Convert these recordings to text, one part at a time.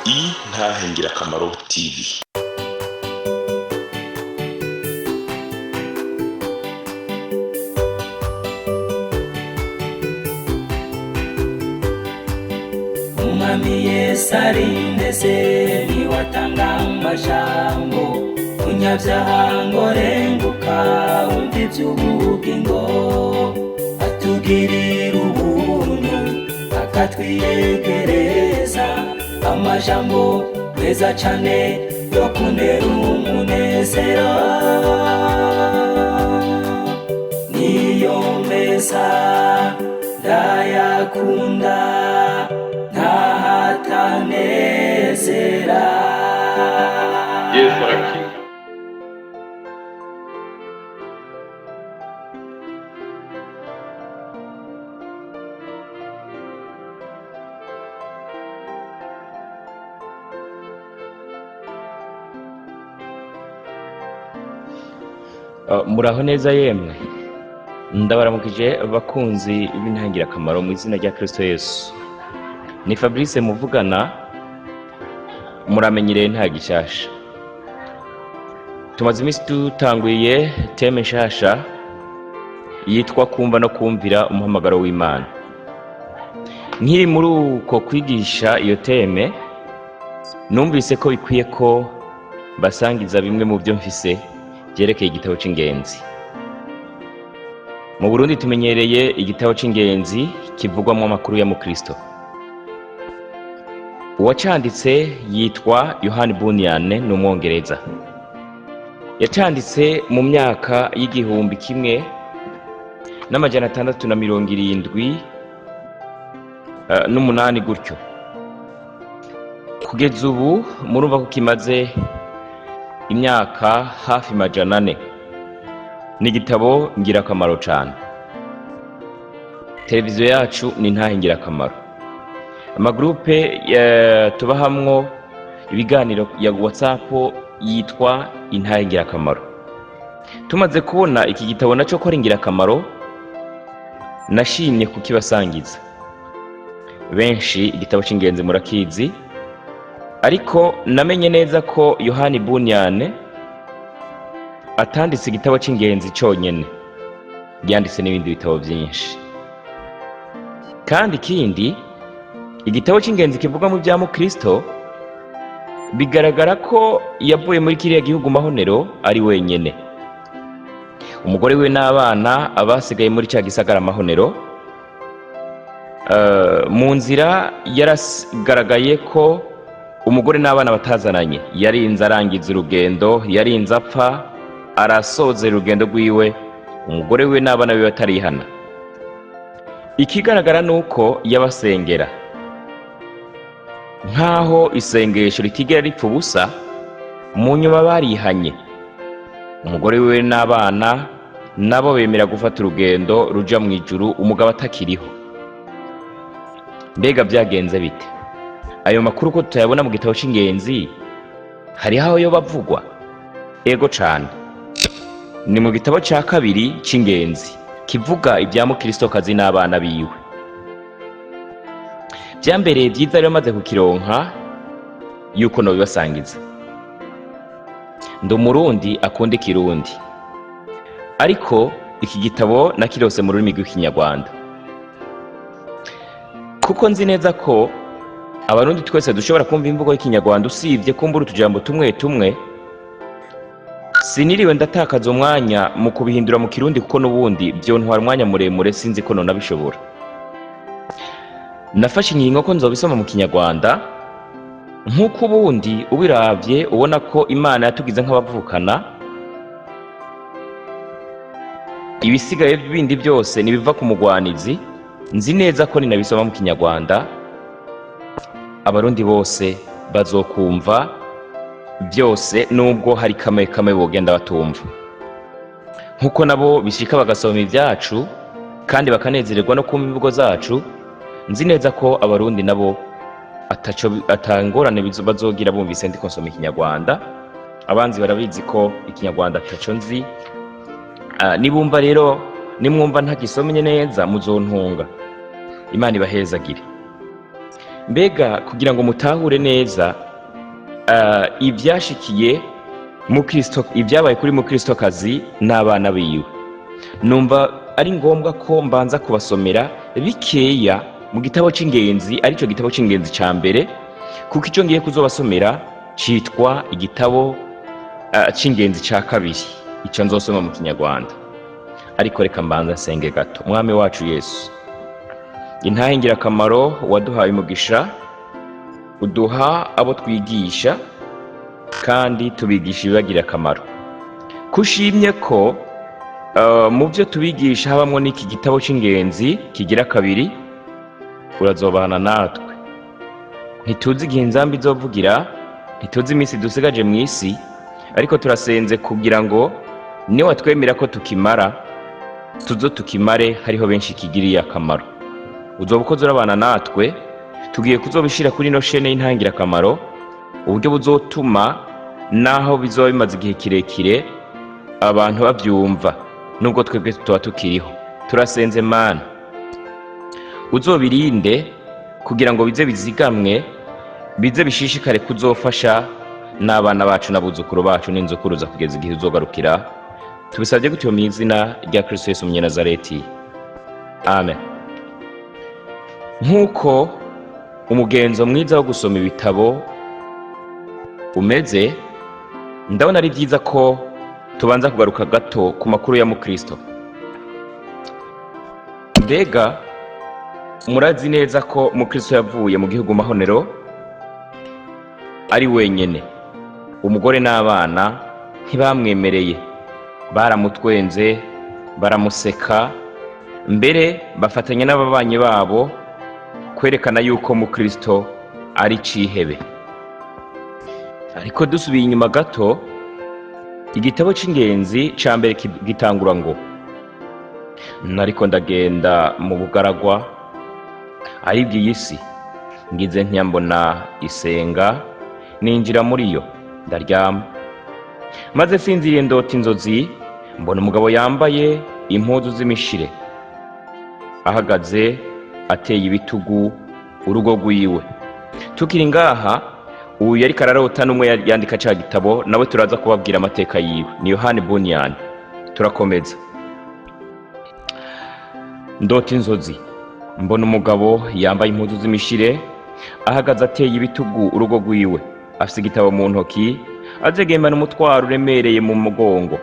Intahe Ngirakamaro TV. Umwami Yesu arindeze niwatanga amajambo, umunyabyaha ngo renguka wumve iby'ubugingo, atugirira ubuntu akatwiyegereza, amajambo meza cane yo kunera umunezero, niyo meza ndayakunda ntahatanezera. Yesu arakiza. Muraho neza yemwe, ndabaramukije abakunzi b'Intangirakamaro mu izina rya Kristo Yesu. Ni Fabrice muvugana, muramenyereye nta gishasha. Tumaze iminsi dutanguye teme nshasha yitwa kumva no kumvira umuhamagaro w'Imana. Nkiri muri uko kwigisha iyo teme, numvise ko bikwiye ko basangiza bimwe mu byo mfise byerekeye igitabo c'ingenzi. Mu Burundi tumenyereye igitabo c'ingenzi kivugwamo amakuru ya Mukristo. Uwacanditse yitwa Yohani Bunyan, ni Umwongereza. Yacanditse mu myaka y'igihumbi kimwe n'amajana 678 gutyo. Kugeza ubu murumva ko kimaze imyaka hafi majana 4. Ni igitabo ngirakamaro cyane. Televiziyo yacu ni Intahe Ngirakamaro. Amagrupe tubahamwo ibiganiro ya WhatsApp yitwa Intahe Ngirakamaro. Tumaze kubona iki gitabo naco ko ari ngirakamaro, nashimye kukibasangiza. Benshi igitabo c'ingenzi murakizi, ariko namenye neza ko Yohani Bunyan atanditse igitabo c'ingenzi cyonyene, yanditse n'ibindi bitabo byinshi. Kandi kindi igitabo c'ingenzi kivuga mu bya Mukristo, bigaragara ko yavuye muri kiriya gihugu Mahonero ari wenyene. Umugore we n'abana abasigaye muri cya gisagara Mahonero, mu nzira yaragaragaye ko umugore n'abana batazananye. Yarinze arangiza urugendo, yarinze apfa, arasoza urugendo rwiwe, umugore we n'abana be batarihana. Ikigaragara nuko yabasengera, nkaho isengesho ritigera ripfa ubusa. Mu nyuma barihanye, umugore we n'abana nabo bemera gufata urugendo ruja mu ijuru umugabo atakiriho. Mbega byagenze bite? Ayo makuru ko tutayabona mu gitabo c'ingenzi, hari aho yo bavugwa? Ego cane. Ni mu gitabo ca kabiri c'ingenzi kivuga ibya Mukristo kazi n'abana biwe. Byambereye byiza rero maze kukironka yuko no bibasangiza. Ndi Umurundi akunda Ikirundi, ariko iki gitabo nakirose mu rurimi rw'Ikinyarwanda, kuko nzi neza ko Abarundi twese dushobora kumva imvugo y'Ikinyarwanda, usibye kumbura utujambo tumwe tumwe. Siniriwe ndatakaza umwanya mu kubihindura mu Kirundi, kuko n'ubundi byo ntwara umwanya muremure, sinzi ko nona bishobora. Nafashe ingingo ko nzobisoma mu Kinyarwanda, nk'uko ubundi ubiravye ubona ko Imana yatugize nk'abavukana. Ibisigaye bindi byose nibiva ku mugwanizi. Nzi neza ko ninabisoma mu Kinyarwanda Abarundi bose bazokumva byose, nubwo hari kamwe bogenda batumva. Nkuko nabo bishika bagasoma ibyacu kandi bakanezererwa no kumva imvugo zacu, nzi neza ko Abarundi nabo atangorane bazogira bumvise ndiko nsoma Ikinyarwanda. Abanzi barabizi ko Ikinyarwanda ataco nzi. Nibumva rero, nimwumva ntagisomye neza muzontunga. Imana ibahezagire. mbega kugira ngo mutahure neza ibyashikiye Mukristo, ibyabaye kuri Mukristokazi n'abana biwe, numva ari ngombwa ko mbanza kubasomera bikeya mu gitabo c'ingenzi, aricyo gitabo c'ingenzi ca mbere, kuko icyo ngiye kuzobasomera citwa igitabo c'ingenzi ca kabiri, icyo nzosoma mu Kinyarwanda. Ariko reka mbanza nsenge gato. Mwami wacu Yesu, intahe ngirakamaro waduhaye umugisha, uduha abo twigisha kandi tubigisha ibibagira akamaro. Kushimye ko mu byo tubigisha habamwo n'iki gitabo c'ingenzi kigira kabiri, urazobana natwe. Ntituzi igihe inzambi izovugira, ntituzi iminsi dusigaje mu isi, ariko turasenze kugira ngo ni watwemera ko tukimara, tuzo tukimare hariho benshi kigiriye akamaro. Uzoba ukoze urabana natwe, tugiye kuzobishira kuri no shene y'intangira akamaro, uburyo buzotuma naho bizoba bimaze igihe kirekire abantu bavyumva, nubwo twebwe tuba tukiriho. Turasenze Mana, uzobirinde kugira ngo bize bizigamwe, bize bishishikare kuzofasha n'abana bacu n'abuzukuru bacu n'inzukuruza kugeza igihe uzogarukira. Tubisabye gutyo mu izina rya Kristo Yesu Umunyenazareti, amen. Nk'uko umugenzo mwiza wo gusoma ibitabo umeze, ndabona ari byiza ko tubanza kugaruka gato ku makuru ya Mukristo. Mbega murazi neza ko Mukristo yavuye mu gihugu mahonero ari wenyene. Umugore n'abana ntibamwemereye, baramutwenze, baramuseka, mbere bafatanya n'ababanyi babo kwerekana yuko Mukristo ari cihebe. Ariko dusubiye inyuma gato, igitabo c'ingenzi ca mbere gitangura ngo, nariko ndagenda mu bugaragwa ari bw'isi, ngize ntiyambona isenga, ninjira muri yo ndaryama. Maze sinziriye ndota inzozi, mbona umugabo yambaye impuzu z'imishire, ahagaze ateye ibitugu urugo rwiwe. Tukiri ngaha, uyu yari kararota n'umwe yandika ca gitabo, nawe turaza kubabwira amateka yiwe, ni Yohani Bunyan. Turakomeza. Ndota inzozi, mbona umugabo yambaye impuzu z'imishire, ahagaze ateye ibitugu urugo rwiwe, afise igitabo mu ntoki, azegemana umutwaro uremereye mu mugongo.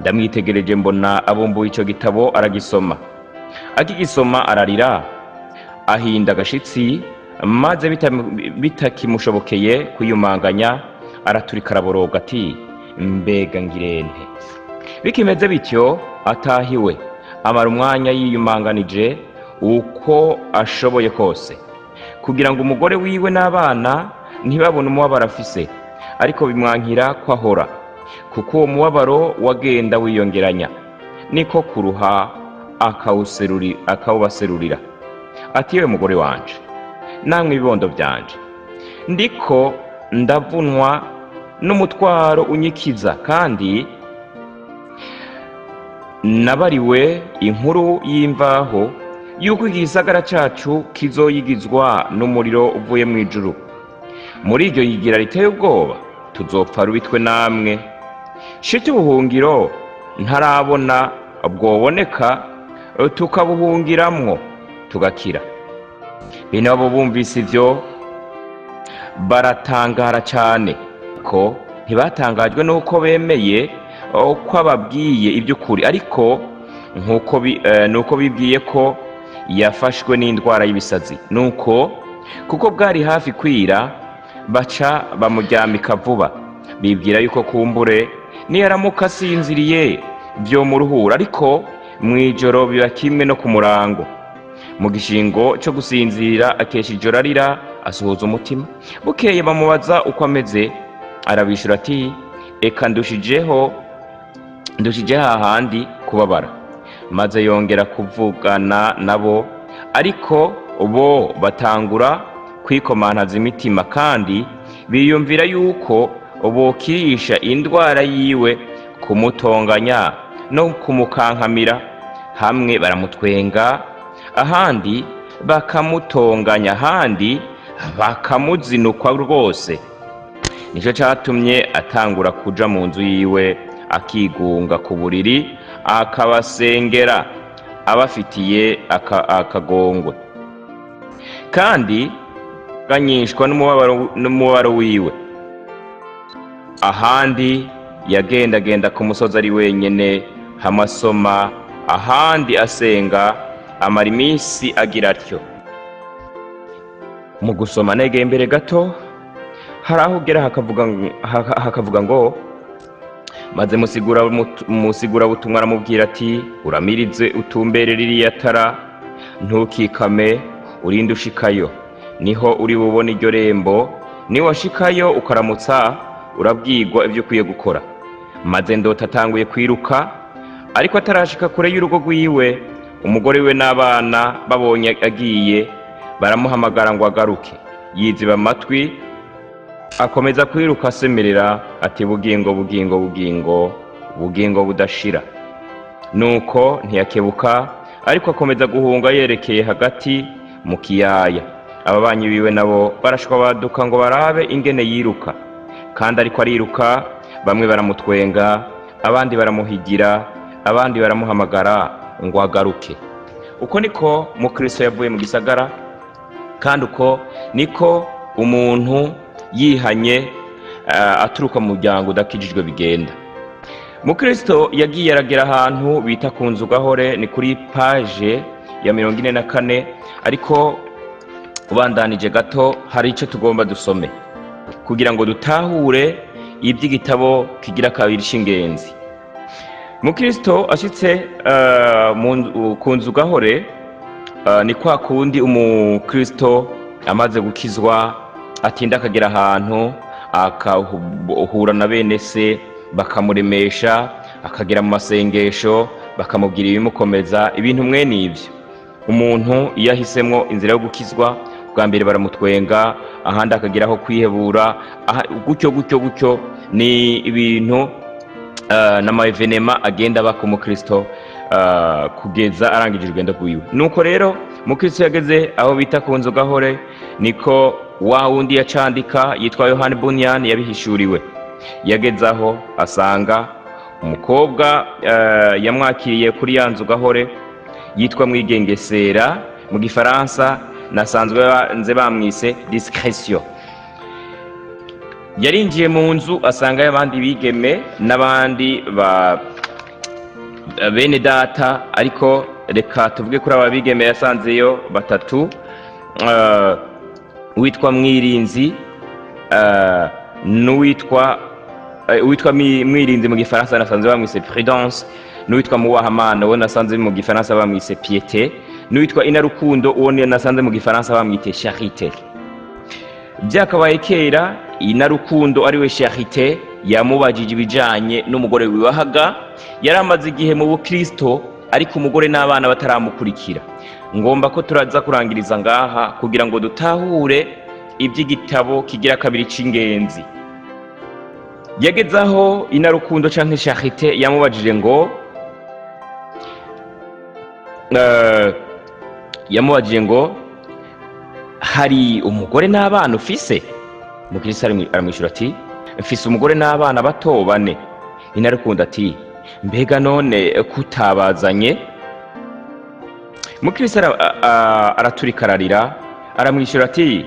Ndamwitegereje, mbona abumbuye ico gitabo aragisoma. Akigisoma ararira, ahinda agashitsi, maze bitakimushobokeye kwiyumanganya, araturika araboroga ati, mbega ngirente. Bikimeze bityo atahiwe, amara umwanya yiyumanganije uko ashoboye kose, kugira ngo umugore wiwe n'abana ntibabone umubabaro afise, ariko bimwankira ko ahora, kuko uwo mubabaro wagenda wiyongeranya, niko kuruha akawubaserurira. Ati, yewe mugore wanje, namwe ibibondo byanje, ndiko ndavunwa n'umutwaro unyikiza, kandi nabariwe inkuru y'imvaho yuko igisagara cacu kizoyigizwa n'umuriro uvuye mu ijuru. Muri iryo yigira riteye ubwoba tuzopfa rubitwe namwe. Shiti ubuhungiro ntarabona bwoboneka, tukabuhungiramwo tugakira. Bene abo bumvise ivyo baratangara cyane, ko ntibatangajwe n'uko bemeye ko ababwiye iby'ukuri, ariko nuko bibwiye ko yafashwe n'indwara y'ibisazi. Nuko kuko bwari hafi kwira, baca bamuryamika vuba, bibwira yuko kumbure niyaramuka asinziriye vyomuruhura, ariko mw'ijoro biba kimwe no ku murango. Mu gishingo cyo gusinzira akesha ijoro arira, asuhuza umutima. Bukeye bamubaza uko ameze, arabishura ati, eka ndushije hahandi kubabara. Maze yongera kuvugana nabo, ariko bo batangura kwikomantaza imitima, kandi biyumvira yuko bokirisha indwara yiwe kumutonganya no kumukankamira. Hamwe baramutwenga, ahandi bakamutonganya, ahandi bakamuzinukwa rwose. Nicyo cyatumye atangura kuja mu nzu yiwe akigunga ku buriri akabasengera abafitiye akagongwe, kandi ganyishwa n'umubabaro wiwe. Ahandi yagendagenda ku musozi ari wenyene, hamwe asoma, ahandi asenga, amara iminsi agira atyo. Mu gusoma negeye imbere gato, hari aho ugera hakavuga ngo maze musigura butumwa aramubwira ati uramirize utumbere ririya tara, ntukikame, urinde ushikayo, niho uri bubone iryo rembo. Niwashikayo ukaramutsa urabwirwa ibyo ukwiye gukora. Maze ndota atanguye kwiruka, ariko atarashika kure y'urugo rwiwe, umugore we n'abana babonye agiye baramuhamagara ngo agaruke. Yiziba amatwi akomeza kwiruka asemerera ati bugingo bugingo bugingo bugingo budashira. Nuko ntiyakebuka, ariko akomeza guhunga yerekeye hagati mu kiyaya. Ababanyi biwe nabo barashwa baduka ngo barabe ingene yiruka, kandi ariko ariruka bamwe baramutwenga, abandi baramuhigira, abandi baramuhamagara ngo agaruke. Uko niko Mukristo yavuye mu gisagara, kandi uko niko umuntu yihanye aturuka mu muryango udakijijwe bigenda. Mukristo yagiye aragera ahantu bita ku nzu gahore, ni kuri page ya 44, ariko ubandanije gato hari icyo tugomba dusome kugira ngo dutahure iby'igitabo kigira kabiri cy'ingenzi. Mukristo ashitse ku nzu gahore, ni kwa kundi umukristo amaze gukizwa atinda akagera ahantu akahura na bene se bakamuremesha, akagera mu masengesho bakamubwira ibimukomeza, ibintu mwe n'ibyo. Umuntu iyo ahisemo inzira yo gukizwa, bwa mbere baramutwenga, ahandi akageraho kwihebura, gutyo ni ibintu n'amaevenema agenda aba ku mukristo kugeza arangije urugendo rwiwe. Nuko rero mukristo yageze aho bita ku nzu gahore, niko wa wundi yacandika yitwa Yohani Bunyan yabihishuriwe. Yageze aho asanga umukobwa yamwakiriye kuri ya nzu gahore yitwa Mwigengesera, mu gifaransa nasanzwe nze bamwise discrétion. Yarinjiye mu nzu asanga y'abandi bigeme n'abandi bene data, ariko reka tuvuge kuri aba bigeme yasanzeyo batatu, uwitwa Mwirinzi, n'uwitwa Mwirinzi mu gifaransa nasanzwe bamwise Prudence, n'uwitwa Muwahamana uwo nasanze mu gifaransa bamwise Piété, n'uwitwa Inarukundo uwo nasanze mu gifaransa bamwite Charité. Byakabaye kera Inarukundo ariwe Charité yamubajije ibijanye n'umugore wiwahaga, yari amaze igihe mu bukristo ariko umugore n'abana bataramukurikira. Ngomba ko turaza kurangiriza ngaha kugira ngo dutahure iby'igitabo kigira kabiri c'ingenzi. Yagezaho Inarukundo canke Charité yamubajije ngo hari umugore n'abana ufise? Mukristo aramwishura ati mfise umugore n'abana bato 4. Inarukundo ati mbega none kutabazanye? Mukristo araturikararira aramwishura ati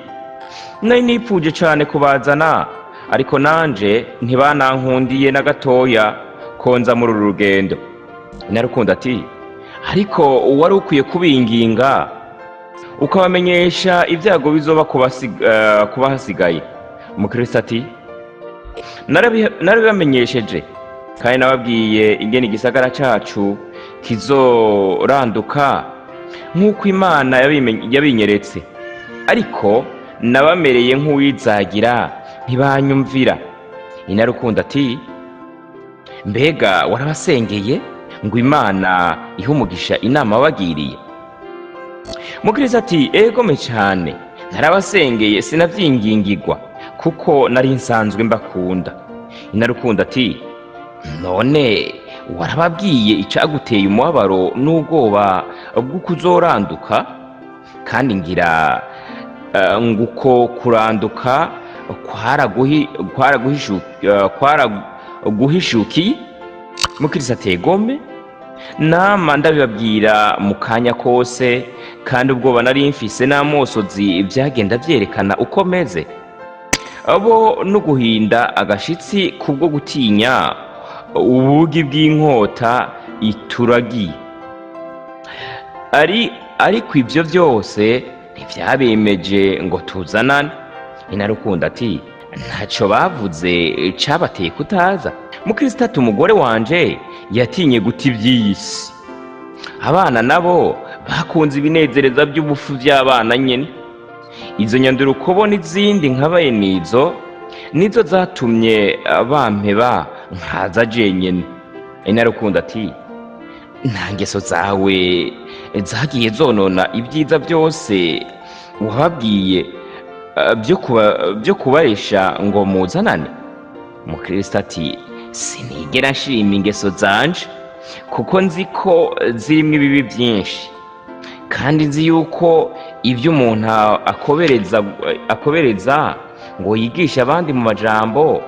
nari nipfuje cyane kubazana, ariko nanje ntibanankundiye na gatoya konza muri uru rugendo. Inarukundo ati ariko wari ukwiye kubinginga ukabamenyesha ibyago bizoba kubahasigaye. Mukristo ati narabibamenyesheje, kandi nababwiye ingene igisagara cacu kizoranduka nk'uko Imana yabinyeretse, ariko nabamereye nk'uwizagira ntibanyumvira. Inarukundo ati mbega warabasengeye ngo Imana ihe umugisha inama wabagiriye? Mukristo ati egome cyane, narabasengeye sinavyingingirwa kuko nari nsanzwe mbakunda. Inarukundo ati none warababwiye icaguteye umubabaro n'ubwoba bwo kuzoranduka? Kandi ngira nguko kuranduka kwaraguhishukiye mukristo ategome nama ndabibabwira mu kanya kose, kandi ubwoba nari mfise n'amosozi byagenda byerekana uko meze, abo no guhinda agashitsi kubwo gutinya ubugi bw'inkota ituragiye. Ariko ibyo byose ntivyabemeje ngo tuzanane. Inarukundo ati ntacyo bavuze cabateye kutaza. Mukristo ati umugore wanje yatinye guta iby'iyi si, abana nabo bakunze ibinezereza by'ubufu by'abana nyene. Izo nyandurukobo n'izindi nkabaye nizo zatumye bampeba nkaza jenyene. Inarukundo ati nta ngeso zawe zagiye zonona ibyiza byose wababwiye byo kubaresha ngo muzanane. Mukristo ati sinigera nshima ingeso zanje, kuko nzi ko zirimo ibibi byinshi, kandi nzi yuko ibyo umuntu akobereza ngo yigishe abandi mu majambo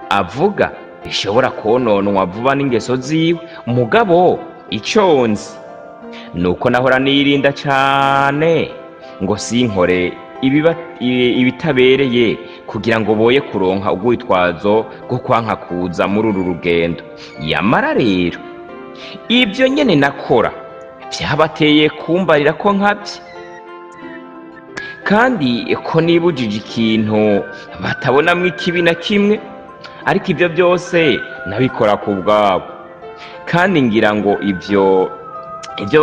avuga bishobora kononwa vuba n'ingeso ziwe. Mugabo icyo nzi nuko nahora nirinda cyane ngo sinkore ibitabereye, kugira ngo boye kuronka urwitwazo rwo kwanka kuza muri uru rugendo. Yamara rero ibyo nyene nakora byabateye kumbarira ko nkabye, kandi ko nibujije ikintu batabonamwo ikibi na kimwe. Ariko ibyo byose nabikora ku bwabo, kandi ngira ngo ibyo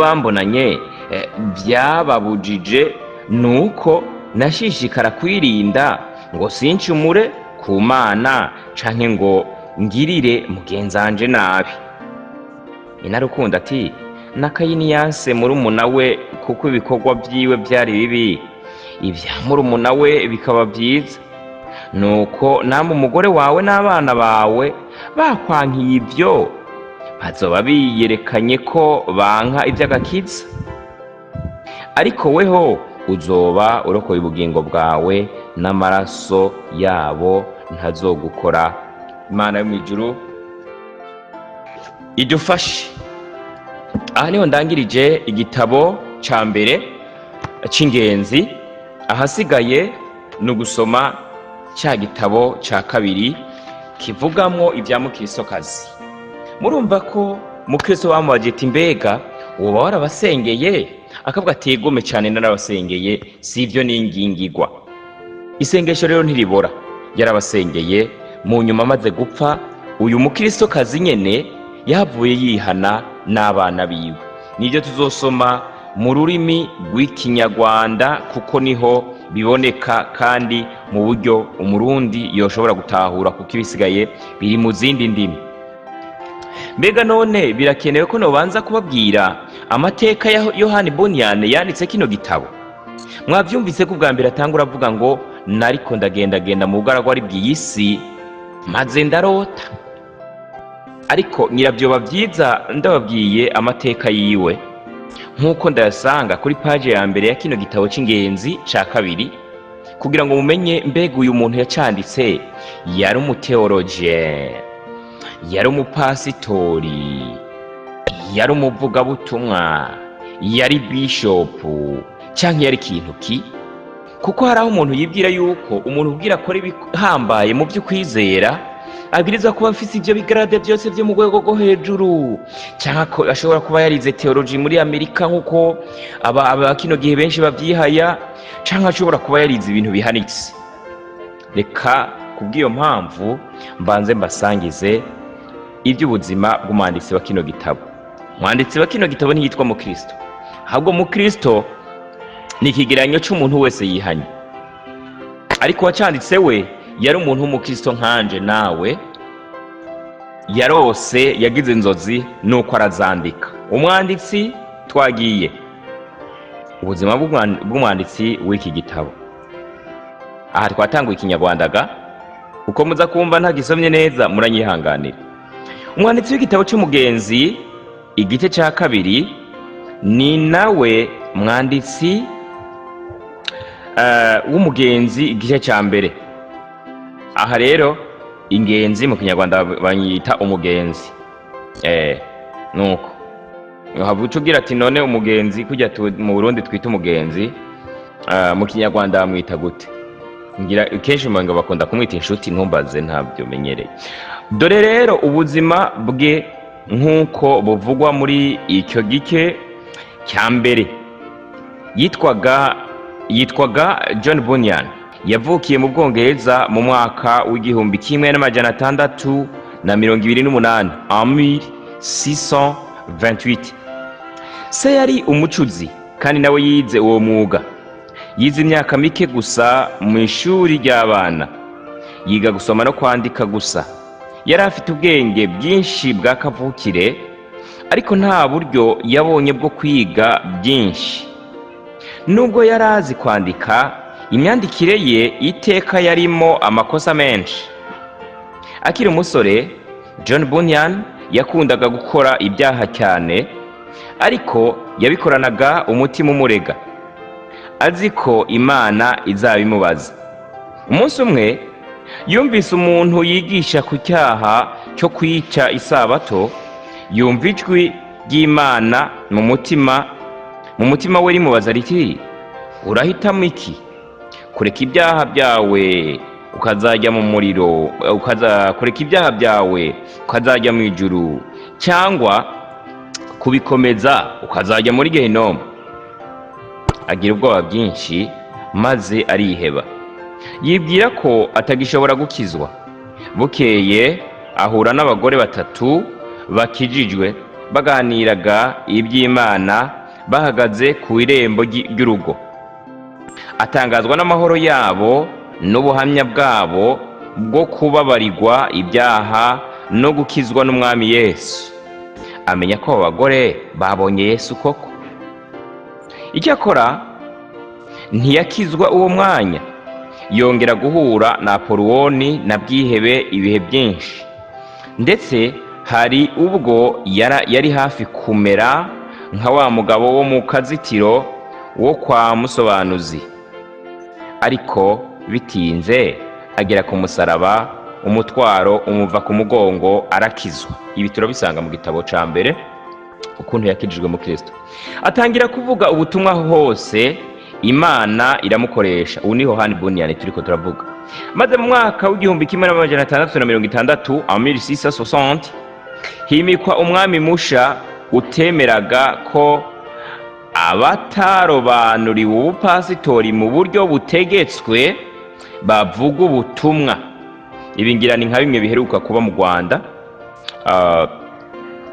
bambonanye byababujije nuko nashishikara kwirinda ngo sincumure ku Mana canke ngo ngirire mugenzanje nabi. Inarukundo ati na Kayini yanse murumuna we kuko ibikorwa byiwe byari bibi, ibya murumuna we bikaba byiza. Nuko namwe umugore wawe n'abana bawe bakwankiye ibyo, bazoba biyerekanye ko banka iby'agakiza. Ariko weho uzoba urokoye ubugingo bwawe, n'amaraso yabo ntazogukora. Imana yo mu ijuru idufashe. Aha niho ndangirije igitabo ca mbere c'ingenzi. Ahasigaye ni ugusoma cya gitabo ca kabiri kivugamwo ibya mukristokazi. Murumva ko mukristo bamubaje ati mbega woba warabasengeye? Akavuga ati yegome cyane narabasengeye, si ibyo n'ingingigwa. Isengesho rero ntiribora, yarabasengeye. Mu nyuma amaze gupfa, uyu mukristokazi nyene yavuye yihana n'abana biwe. Nibyo tuzosoma mu rurimi rw'ikinyarwanda, kuko niho biboneka kandi mu buryo umurundi yoshobora gutahura, kuko ibisigaye biri mu zindi ndimi. Mbega none birakenewe ko nobanza kubabwira amateka ya Yohani Boniyane yanditse kino gitabo? Mwavyumvise ko ubwa mbere atangura avuga ngo nariko ndagendagenda mu bugaragwari bw'isi maze ndarota. Ariko nyirabyoba byiza ndababwiye amateka yiwe nk'uko ndayasanga kuri paje ya mbere ya kino gitabo c'ingenzi ca kabiri, kugira ngo mumenye mbega uyu muntu yacanditse yari umuteologien, yari umupasitori, yari umuvugabutumwa, yari bishopu, canke yari ikintu ki? Kuko hari aho umuntu yibwira yuko umuntu ubwira akora ibihambaye mu by'ukwizera abwirizwa kuba afise ibyo bigarade byose byo mu rwego rwo hejuru, cyangwa ashobora kuba yarize theology muri Amerika nk'uko aba kino gihe benshi babyihaya, cyangwa ashobora kuba yarize ibintu bihanitse. Reka kubw'iyo mpamvu mbanze mbasangize iby'ubuzima bw'umwanditsi wa kino gitabo. Umwanditsi wa kino gitabo ntiyitwa mukristo, ahubwo mukristo ni ikigereranyo cy'umuntu wese yihanye. Ariko wacanditse we yari umuntu w'umukristo nkanje nawe, yarose, yagize inzozi, nuko arazandika. Umwanditsi twagiye ubuzima bw'umwanditsi w'iki gitabo. Aha twatanguye ikinyarwandaga, uko muza kumva ntagisomye neza muranyihanganira. Umwanditsi w'igitabo cy'umugenzi igice cya kabiri ni nawe mwanditsi w'umugenzi igice cya mbere. Aha rero ingenzi mu kinyarwanda banyita umugenzi. Nuko havuga ugira ati none umugenzi kujya mu Burundi twita umugenzi, mu kinyarwanda bamwita gute? Ngira kenshi ngo bakunda kumwita inshuti, ntumbaze ntabyo menyereye. Dore rero ubuzima bwe nk'uko buvugwa muri icyo gice cya mbere. Yitwaga John Bunyan. Yavukiye mu Bwongereza mu mwaka w'igihumbi kimwe n'amajana 628 en 1628. Se yari umucuzi kandi nawe yize uwo mwuga. Yize imyaka mike gusa mu ishuri ry'abana, yiga gusoma no kwandika gusa. Yari afite ubwenge bwinshi bwa kavukire, ariko nta buryo yabonye bwo kwiga byinshi. Nubwo yari azi kwandika, imyandikire ye iteka yarimo amakosa menshi. Akiri umusore, John Bunyan yakundaga gukora ibyaha cyane, ariko yabikoranaga umutima umurega, azi ko Imana izabimubaza. Umunsi umwe yumvise umuntu yigisha ku cyaha cyo kwica isabato. Yumva ijwi ry'Imana mu mutima we rimubaza riti, urahitamo iki? Kureka ibyaha byawe ukazajya mu muriro, kureka ibyaha byawe ukazajya mu ijuru, cyangwa kubikomeza ukazajya muri Gehinomu? Agira ubwoba bwinshi maze ariheba, yibwira ko atagishobora gukizwa. Bukeye ahura n'abagore 3 bakijijwe, baganiraga iby'Imana bahagaze ku irembo ry'urugo. Atangazwa n'amahoro yabo n'ubuhamya bwabo bwo kubabarirwa ibyaha no gukizwa n'Umwami Yesu. Amenya ko abagore babonye Yesu koko. Icyakora ntiyakizwa uwo mwanya. Yongera guhura na Apoloni na Bwihebe ibihe byinshi, ndetse hari ubwo yari hafi kumera nka wa mugabo wo mu kazitiro wo kwa Musobanuzi. Ariko bitinze agera ku musaraba, umutwaro umuva ku mugongo, arakizwa. Ibi turabisanga mu gitabo ca mbere, ukuntu yakijijwe mu Kristo. Atangira kuvuga ubutumwa hose, Imana iramukoresha. Ubu niho John Bunyan turiko turavuga. Maze mu mwaka w'igihumbi kimwe n'amajana 660 en 1660 himikwa umwami musha utemeraga ko abatarobanuriwe ubupasitori mu buryo butegetswe bavuga ubutumwa. Ibi ngira ni nka bimwe biheruka kuba mu Rwanda.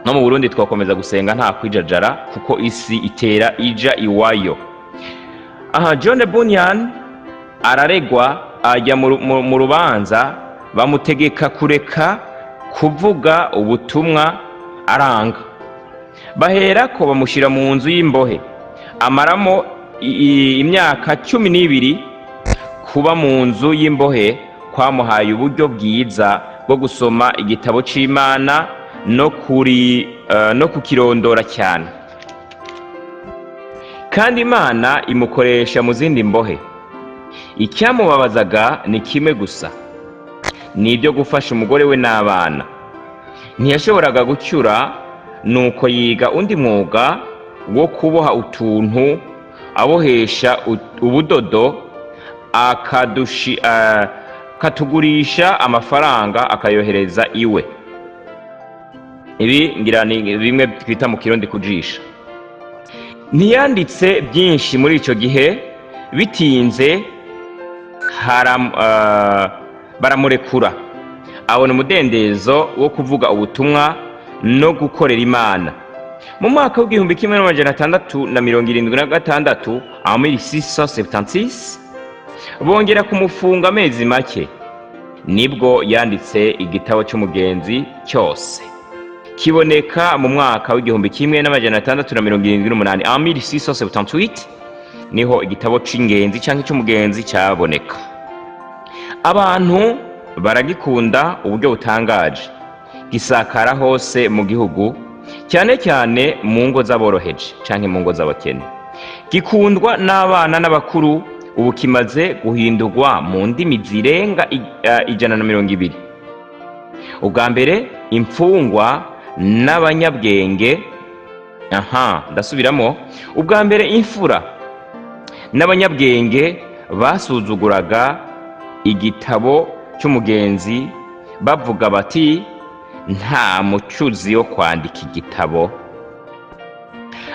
No mu Burundi twakomeza gusenga nta kwijajara, kuko isi itera ija iwayo. John Bunyan araregwa, ajya mu rubanza, bamutegeka kureka kuvuga ubutumwa, aranga. Bahera ko bamushyira mu nzu y'imbohe, amaramo imyaka 12. Kuba mu nzu y'imbohe kwamuhaye uburyo bwiza bwo gusoma igitabo c'Imana no kukirondora cyane. Kandi Imana imukoresha mu zindi mbohe. Icyamubabazaga ni kimwe gusa, ni ibyo gufasha umugore we n'abana. Ntiyashoboraga gucyura, nuko yiga undi mwuga wo kuboha utuntu, abohesha ubudodo, akatugurisha amafaranga akayohereza iwe. Ibi ngira ni bimwe twita mu Kirundi kujisha. Ntiyanditse byinshi muri icyo gihe. Bitinze baramurekura, abona umudendezo wo kuvuga ubutumwa no gukorera Imana. Mu mwaka w'igihumbi kimwe n'amajana 676 en 1676 bongera kumufunga amezi make. Nibwo yanditse igitabo cy'umugenzi cyose. Kiboneka mu mwaka w'igihumbi kimwe n'amajana 678 en 1678. Niho igitabo c'ingenzi cyangwa cy'umugenzi cyaboneka. Abantu baragikunda uburyo butangaje. Gisakara hose mu gihugu, cyane cyane mu ngo z'aboroheje canke mu ngo z'abakene. Gikundwa n'abana n'abakuru ubu kimaze guhindurwa mu ndimi zirenga 120. ubwa mbere imfungwa n'abanyabwenge, ndasubiramo, ubwa mbere imfura n'abanyabwenge basuzuguraga igitabo cy'umugenzi bavuga bati nta mucuzi wo kwandika igitabo.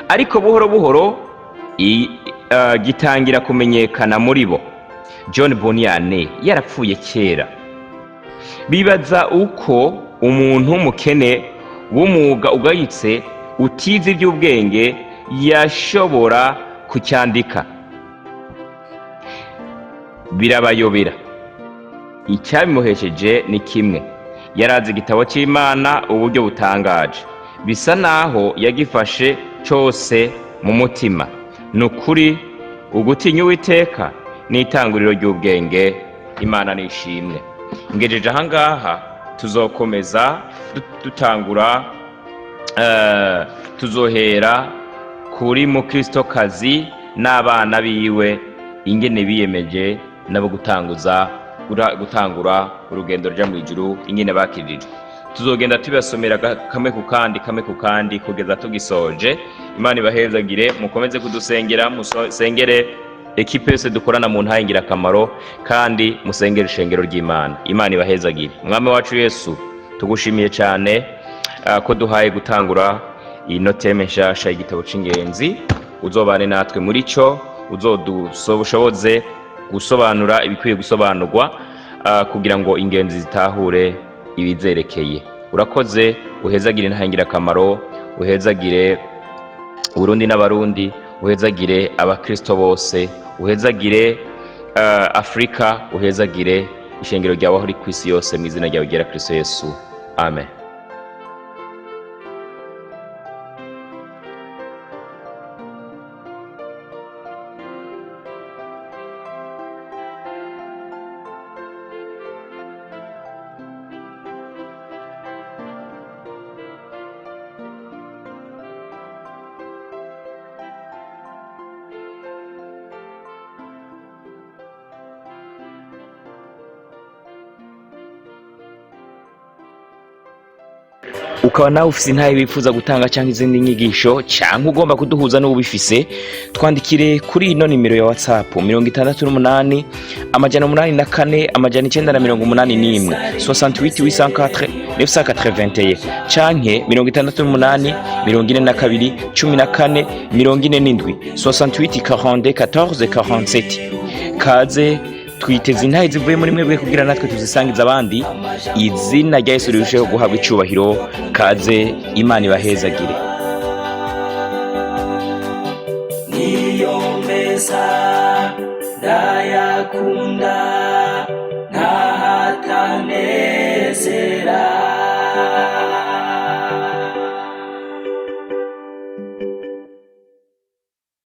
ariko buhoro buhoro gitangira kumenyekana muri bo. John Bunyan yarapfuye kera. bibaza uko umuntu w'umukene w'umwuga ugayitse utize iby'ubwenge yashobora kucyandika. birabayobera. icyabimuhesheje ni kimwe: yarazi igitabo cy'Imana uburyo butangaje, bisa naho yagifashe cyose mu mutima. ni ukuri ugutinya Uwiteka n'itanguriro ry'ubwenge. Imana nishimwe. ngejeje ahangaha tuzokomeza dutangura, tuzohera kuri Mukristokazi n'abana biwe ingene biyemeje nabo gutangura urugendo rujya mu ijuru, ingene bakirijwe. tuzogenda tubasomera kamwe ku kandi kugeza tugisoje. Imana ibahezagire, mukomeze kudusengera, musengere ekipe yose dukorana mu ntahe ngirakamaro, kandi musengere ishengero ry'Imana. Imana ibahezagire. Mwami wacu Yesu, tugushimiye cyane ko duhaye gutangura ino teme nshasha y'igitabo c'ingenzi. uzobane natwe muri cyo, uzodushoboze gusobanura ibikwiye gusobanurwa, kugira ngo ingenzi zitahure ibizerekeye. urakoze, uhezagire intahe ngirakamaro, uhezagire Burundi n'abarundi, uhezagire abakristo bose, uhezagire Afrika, uhezagire ishengero ryawe aho uri ku isi yose, mu izina ryawe ryera Kristo Yesu, amen. ukaba nawe ufise intahe bifuza gutanga cyangwa izindi nyigisho, cyangwa ugomba kuduhuza n'ubifise, twandikire kuri ino nimero ya WhatsApp 68 884 981 68 804 981, canke 68 42 14 47 68 42 14 47. kaze twiteze intahe zivuye muri mwebwe kugira natwe tuzisangiza abandi. izina rya Yesu rirusheho guhabwa icubahiro. kaze, Imana ibahezagire. niyo meza ndayakunda ntahatanezera.